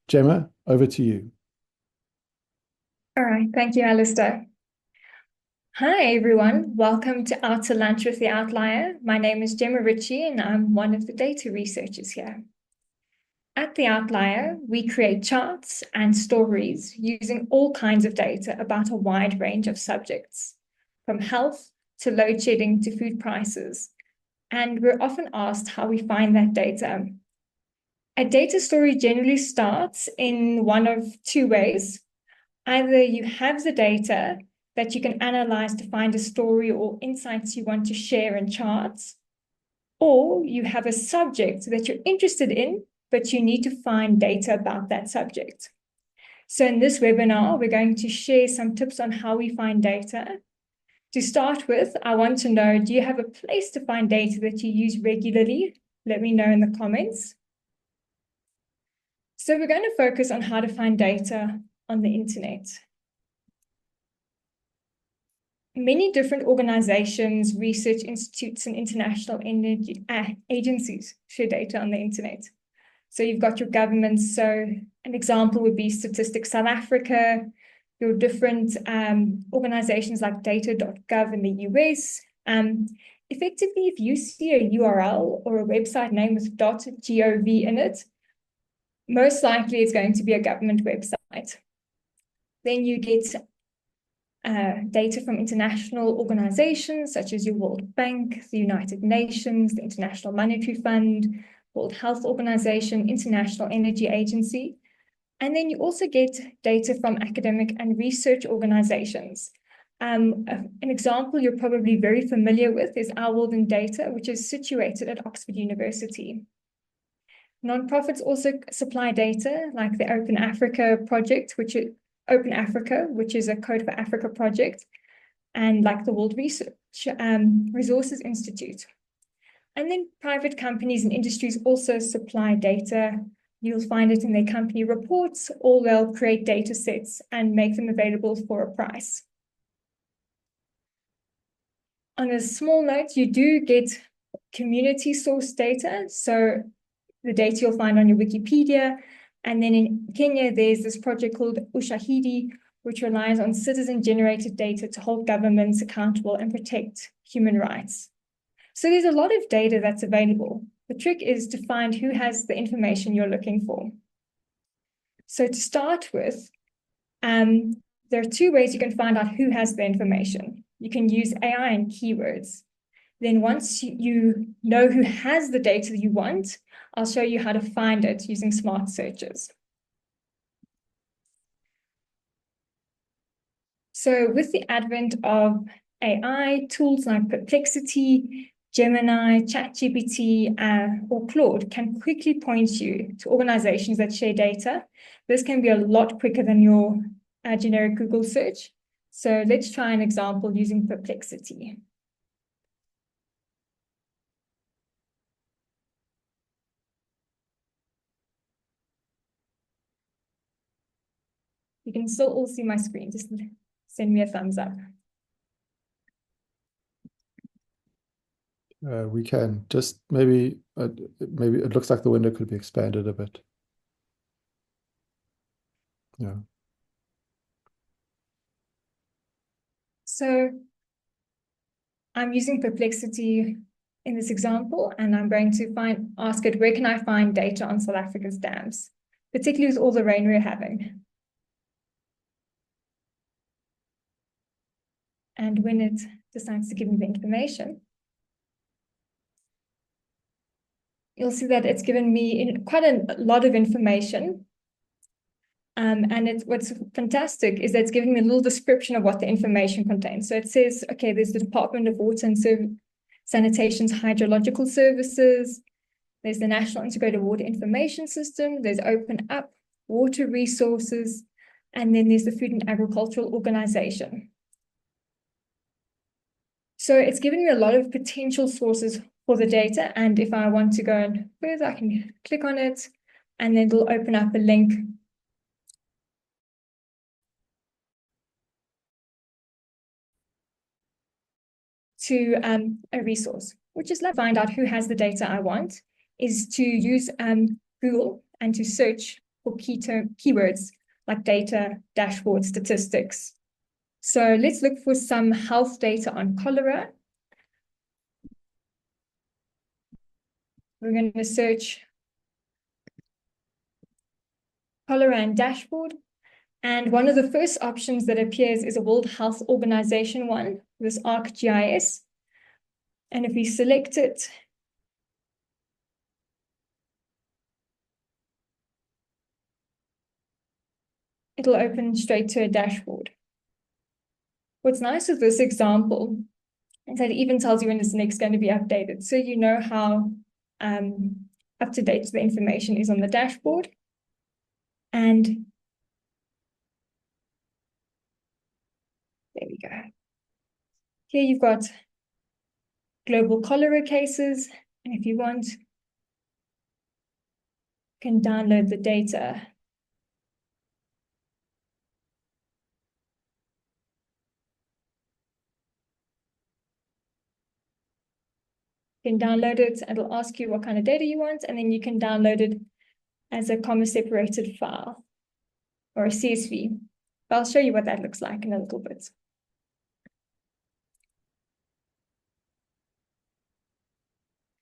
Gemma, over to you. All right, thank you, Alistair. Hi, everyone. Welcome to Out to Lunch with the Outlier. My name is Gemma Ritchie, and I'm one of the data researchers here. At the Outlier, we create charts and stories using all kinds of data about a wide range of subjects, from health to load shedding to food prices. And we're often asked how we find that data. A data story generally starts in one of two ways. Either you have the data that you can analyze to find a story or insights you want to share in charts, or you have a subject that you're interested in, but you need to find data about that subject. So in this webinar, we're going to share some tips on how we find data. To start with, I want to know, do you have a place to find data that you use regularly? Let me know in the comments. So we're going to focus on how to find data on the internet. Many different organizations, research institutes, and international energy agencies share data on the internet. So you've got your governments. So an example would be Statistics South Africa, your different organizations like data.gov in the US. Effectively, if you see a URL or a website name with .gov in it, most likely it's going to be a government website. Then you get data from international organizations such as your World Bank, the United Nations, the International Monetary Fund, World Health Organization, International Energy Agency. And then you also get data from academic and research organizations. An example you're probably very familiar with is Our World in Data, which is situated at Oxford University. Nonprofits also supply data like the Open Africa project, which is Open Africa, which is a Code for Africa project, and like the World Resources Institute. And then private companies and industries also supply data. You'll find it in their company reports, or they'll create data sets and make them available for a price. On a small note, you do get community source data. So the data you'll find on your Wikipedia. And then in Kenya, there's this project called Ushahidi, which relies on citizen-generated data to hold governments accountable and protect human rights. So there's a lot of data that's available. The trick is to find who has the information you're looking for. So to start with, there are two ways you can find out who has the information. You can use AI and keywords. Then once you know who has the data you want, I'll show you how to find it using smart searches. So with the advent of AI, tools like Perplexity, Gemini, ChatGPT, or Claude can quickly point you to organizations that share data. This can be a lot quicker than your generic Google search. So let's try an example using Perplexity. You can still all see my screen. Just send me a thumbs up. We can just maybe it looks like the window could be expanded a bit. Yeah. So I'm using Perplexity in this example, and I'm going to ask it, where can I find data on South Africa's dams, particularly with all the rain we're having? And when it decides to give me the information, you'll see that it's given me quite a lot of information. And what's fantastic is that it's giving me a little description of what the information contains. So it says, okay, there's the Department of Water and Sanitation's Hydrological Services. There's the National Integrated Water Information System. There's Open Up, Water Resources, and then there's the Food and Agricultural Organization. So it's giving me a lot of potential sources for the data. And if I want to go further, I can click on it, and then it'll open up a link to a resource, which is like find out who has the data I want, is to use Google and to search for keywords like data, dashboard, statistics. So let's look for some health data on cholera. We're going to search cholera and dashboard. And one of the first options that appears is a World Health Organization one, this ArcGIS. And if we select it, it'll open straight to a dashboard. What's nice with this example is that it even tells you when it's next going to be updated. So you know how up to date the information is on the dashboard. And there we go. Here you've got global cholera cases. And if you want, you can download the data. You can download it, and it'll ask you what kind of data you want, and then you can download it as a comma-separated file or a CSV. But I'll show you what that looks like in a little bit.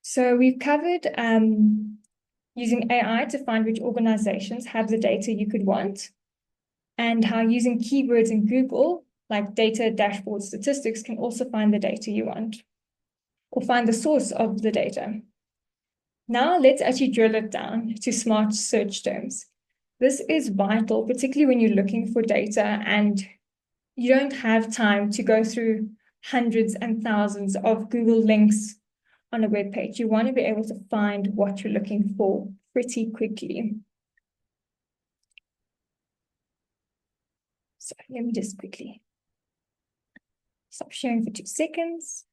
So we've covered using AI to find which organizations have the data you could want, and how using keywords in Google, like data, dashboard, statistics, can also find the data you want, or find the source of the data. Now let's actually drill it down to smart search terms. This is vital, particularly when you're looking for data and you don't have time to go through hundreds and thousands of Google links on a web page. You want to be able to find what you're looking for pretty quickly. So let me just quickly stop sharing for 2 seconds.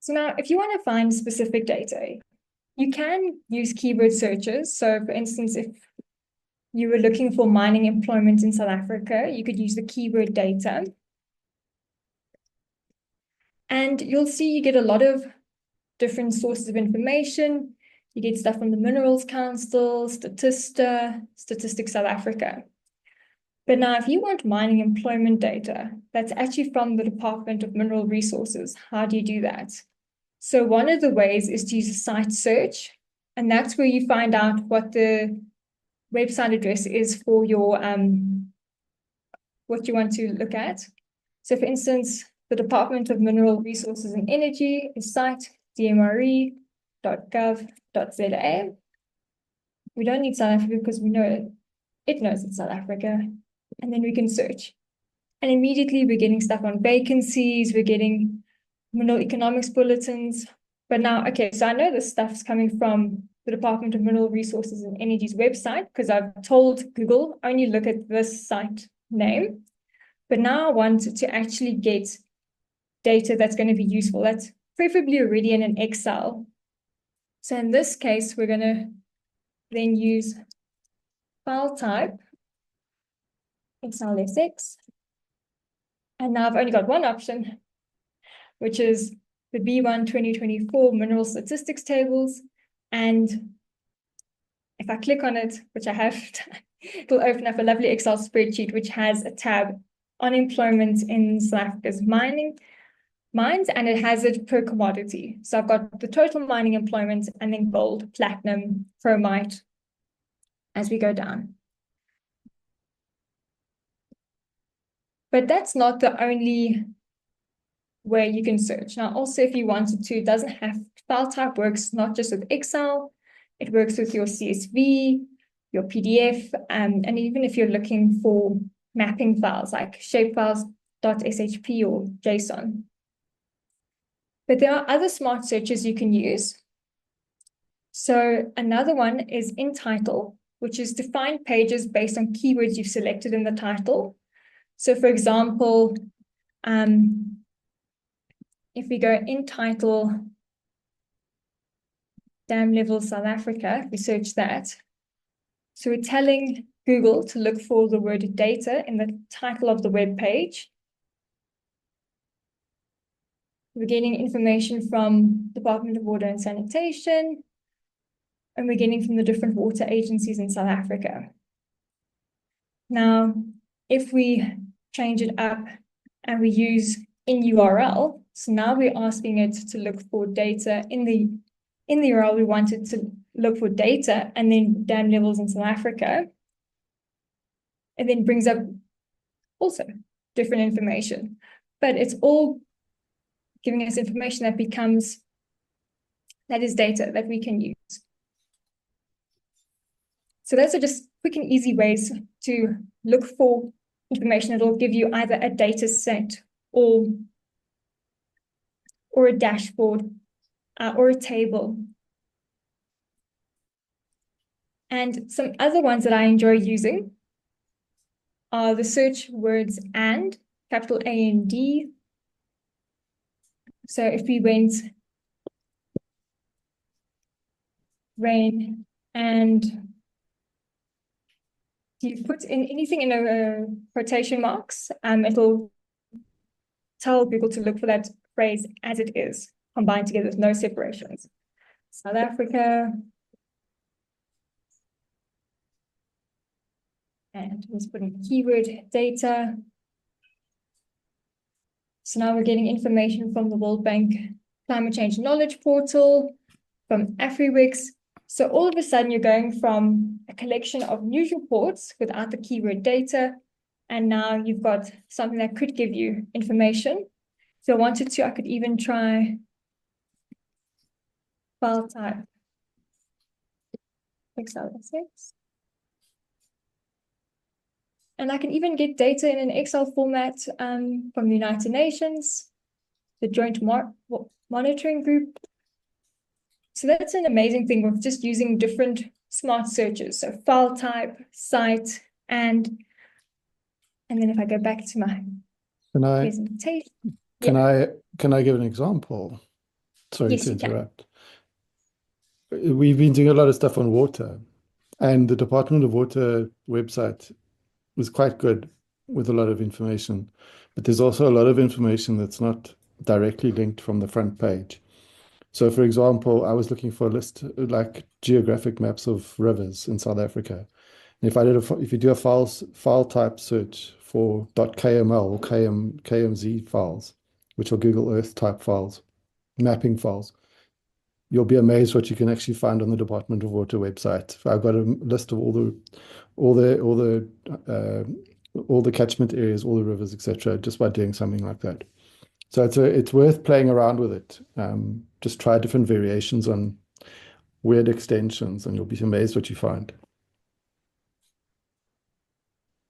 So now, if you want to find specific data, you can use keyword searches. So for instance, if you were looking for mining employment in South Africa, you could use the keyword data. And you'll see you get a lot of different sources of information. You get stuff from the Minerals Council, Statista, Statistics South Africa. But now if you want mining employment data, that's actually from the Department of Mineral Resources. How do you do that? So one of the ways is to use a site search, and that's where you find out what the website address is for your what you want to look at. So for instance, the Department of Mineral Resources and Energy is site dmre.gov.za. We don't need South Africa because we know it knows it's South Africa. And then we can search. And immediately we're getting stuff on vacancies, we're getting mineral economics bulletins. But now, okay, so I know this stuff's coming from the Department of Mineral Resources and Energy's website because I've told Google only look at this site name. But now I want to actually get data that's going to be useful. That's preferably already in an Excel. So in this case, we're going to then use file type, Excel SX. And now I've only got one option, which is the B1 2024 mineral statistics tables. And if I click on it, which I have, it'll open up a lovely Excel spreadsheet, which has a tab on employment in South Africa's mines, and it has it per commodity. So I've got the total mining employment and then gold, platinum, chromite as we go down. But that's not the only way you can search. Now, also, if you wanted to, it doesn't have, file type works not just with Excel, it works with your CSV, your PDF, and even if you're looking for mapping files like shapefiles.shp or JSON. But there are other smart searches you can use. So another one is in title, which is to find pages based on keywords you've selected in the title. So for example, if we go in title dam level South Africa, we search that. So we're telling Google to look for the word data in the title of the web page. We're getting information from Department of Water and Sanitation, and we're getting from the different water agencies in South Africa. Now, if we change it up and we use in URL, so now we're asking it to look for data in the URL. We want it to look for data and then dam levels in South Africa. It then brings up also different information, but it's all giving us information that is data that we can use. So those are just quick and easy ways to look for information. It'll give you either a data set or a dashboard or a table. And some other ones that I enjoy using are the search words and, capital A and D. So if we went rain and you put in anything in a quotation marks, it'll tell Google to look for that phrase as it is, combined together with no separations. South Africa. And let's put in keyword data. So now we're getting information from the World Bank Climate Change Knowledge Portal, from AfriWix. So all of a sudden you're going from a collection of news reports without the keyword data, and now you've got something that could give you information. If I wanted to, I could even try file type XLSX. And I can even get data in an Excel format from the United Nations, the Joint Monitoring Group. So that's an amazing thing with just using different smart searches. So file type, site, and then if I go back to my presentation. Can I give an example? Sorry Yes, to interrupt. We've been doing a lot of stuff on water, and the Department of Water website was quite good with a lot of information, but there's also a lot of information that's not directly linked from the front page. So for example, I was looking for a list like geographic maps of rivers in South Africa. And if you do a file type search for .kml or KMZ files, which are Google Earth type files, mapping files, you'll be amazed what you can actually find on the Department of Water website. I've got a list of all the catchment areas, all the rivers, etc., just by doing something like that. So it's worth playing around with it. Just try different variations on weird extensions, and you'll be amazed what you find.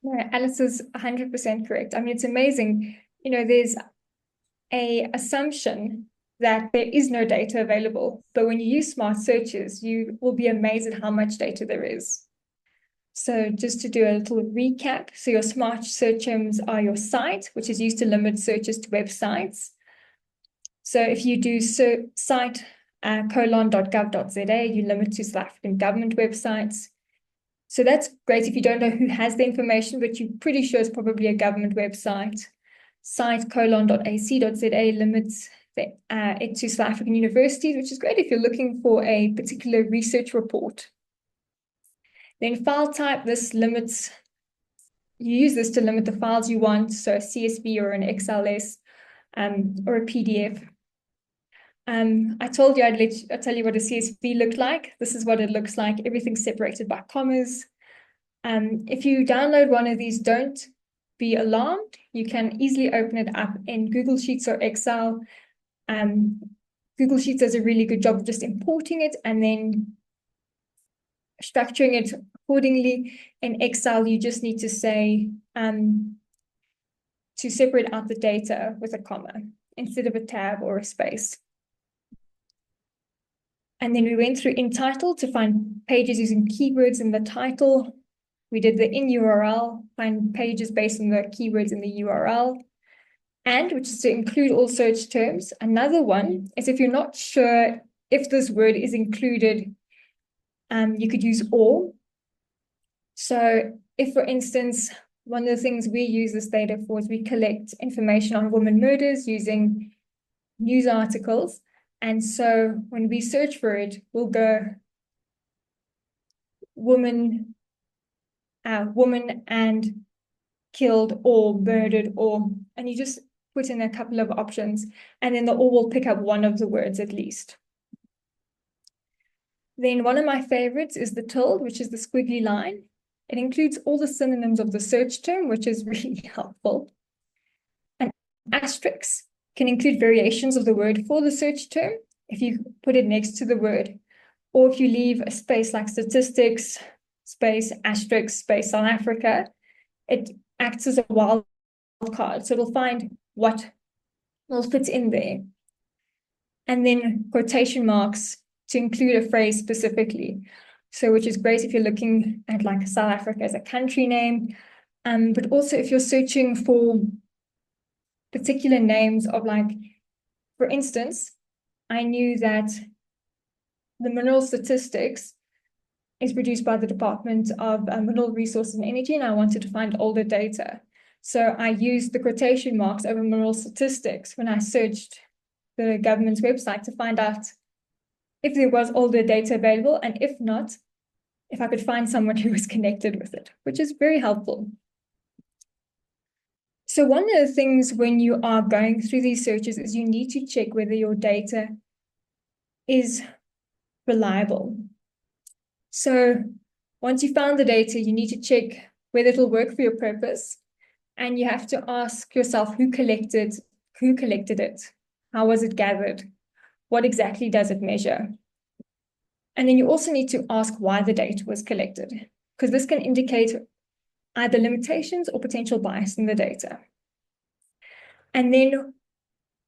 No, Alice is 100% correct. I mean, it's amazing. You know, there's an assumption that there is no data available, but when you use smart searches, you will be amazed at how much data there is. So just to do a little recap, so your smart search terms are your site, which is used to limit searches to websites. So if you do site colon.gov.za, you limit to South African government websites. So that's great if you don't know who has the information, but you're pretty sure it's probably a government website. Site colon.ac.za limits it to South African universities, which is great if you're looking for a particular research report. Then file type, you use this to limit the files you want, so a CSV or an XLS or a PDF. I told you I'd tell you what a CSV looked like. This is what it looks like. Everything's separated by commas. If you download one of these, don't be alarmed. You can easily open it up in Google Sheets or Excel. Google Sheets does a really good job of just importing it and then structuring it accordingly. In Excel, you just need to say to separate out the data with a comma instead of a tab or a space. And then we went through in title to find pages using keywords in the title. We did the in URL, find pages based on the keywords in the URL. And which is to include all search terms. Another one is if you're not sure if this word is included, you could use or. So if, for instance, one of the things we use this data for is we collect information on women murders using news articles. And so when we search for it, we'll go woman and killed or murdered or, and you just put in a couple of options, and then the or will pick up one of the words at least. Then one of my favorites is the tilde, which is the squiggly line. It includes all the synonyms of the search term, which is really helpful. An asterisk can include variations of the word for the search term if you put it next to the word, or if you leave a space like statistics, space, asterisk, space, South Africa, it acts as a wild card. So it'll find what will fit in there. And then quotation marks to include a phrase specifically. So which is great if you're looking at like South Africa as a country name, but also if you're searching for particular names of, like, for instance, I knew that the mineral statistics is produced by the Department of Mineral Resources and Energy, and I wanted to find older data. So I used the quotation marks over mineral statistics when I searched the government's website to find out if there was older data available, and if not, if I could find someone who was connected with it, which is very helpful. So one of the things when you are going through these searches is you need to check whether your data is reliable. So once you found the data, you need to check whether it'll work for your purpose. And you have to ask yourself who collected it, how was it gathered, what exactly does it measure? And then you also need to ask why the data was collected, because this can indicate either limitations or potential bias in the data. And then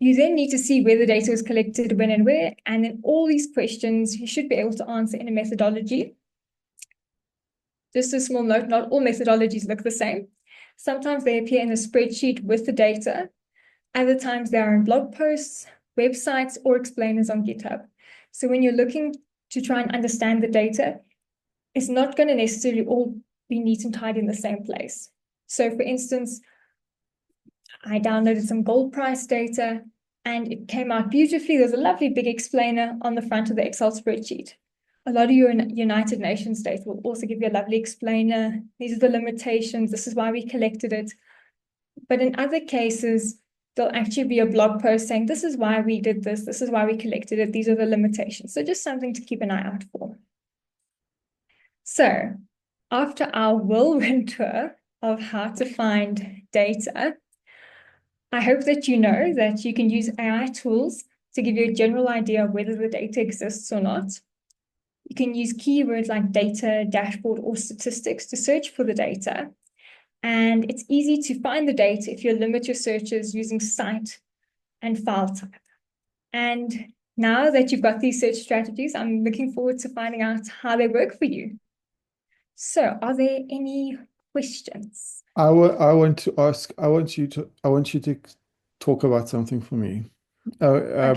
you then need to see where the data was collected, when and where, and then all these questions you should be able to answer in a methodology. Just a small note, not all methodologies look the same. Sometimes they appear in a spreadsheet with the data. Other times they are in blog posts, websites, or explainers on GitHub. So when you're looking to try and understand the data, it's not going to necessarily all be neat and tidy in the same place. So for instance, I downloaded some gold price data and it came out beautifully. There's a lovely big explainer on the front of the Excel spreadsheet. A lot of your United Nations data will also give you a lovely explainer. These are the limitations. This is why we collected it. But in other cases, there'll actually be a blog post saying, this is why we did this. This is why we collected it. These are the limitations. So just something to keep an eye out for. So after our whirlwind tour of how to find data, I hope that you know that you can use AI tools to give you a general idea of whether the data exists or not. You can use keywords like data, dashboard, or statistics to search for the data. And it's easy to find the data if you limit your searches using cite and file type. And now that you've got these search strategies, I'm looking forward to finding out how they work for you. So are there any questions? I want you to talk about something for me. Okay.